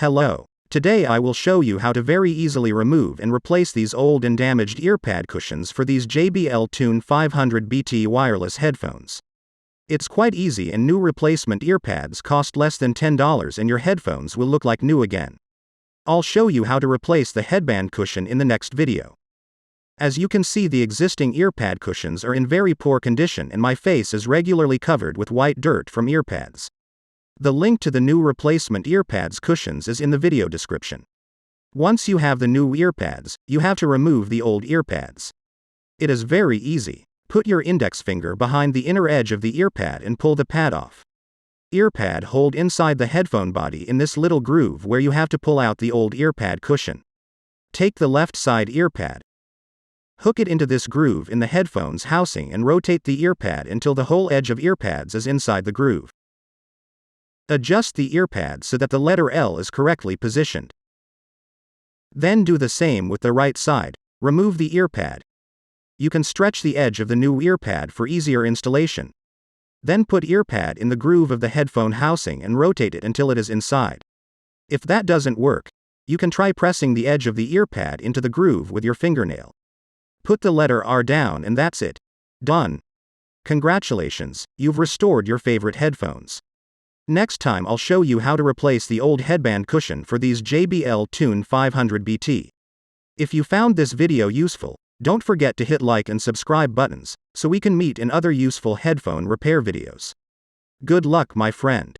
Hello. Today I will show you how to very easily remove and replace these old and damaged earpad cushions for these JBl Tune 500BT wireless headphones. It's quite easy, and new replacement earpads cost less than $10 and your headphones will look like new again. I'll show you how to replace the headband cushion in the next video. As you can see, the existing earpad cushions are in very poor condition and my face is regularly covered with white dirt from earpads. The link to the new replacement earpads cushions is in the video description. Once you have the new earpads, you have to remove the old earpads. It is very easy. Put your index finger behind the inner edge of the earpad and pull the pad off. Earpad hold inside the headphone body in this little groove where you have to pull out the old earpad cushion. Take the left side earpad. Hook it into this groove in the headphones housing and rotate the earpad until the whole edge of earpads is inside the groove. Adjust the earpad so that the letter L is correctly positioned. Then do the same with the right side. Remove the earpad. You can stretch the edge of the new earpad for easier installation. Then put earpad in the groove of the headphone housing and rotate it until it is inside. If that doesn't work, you can try pressing the edge of the earpad into the groove with your fingernail. Put the letter R down and that's it. Done. Congratulations, you've restored your favorite headphones. Next time I'll show you how to replace the old headband cushion for these JBl Tune 500BT. If you found this video useful, don't forget to hit like and subscribe buttons, so we can meet in other useful headphone repair videos. Good luck, my friend.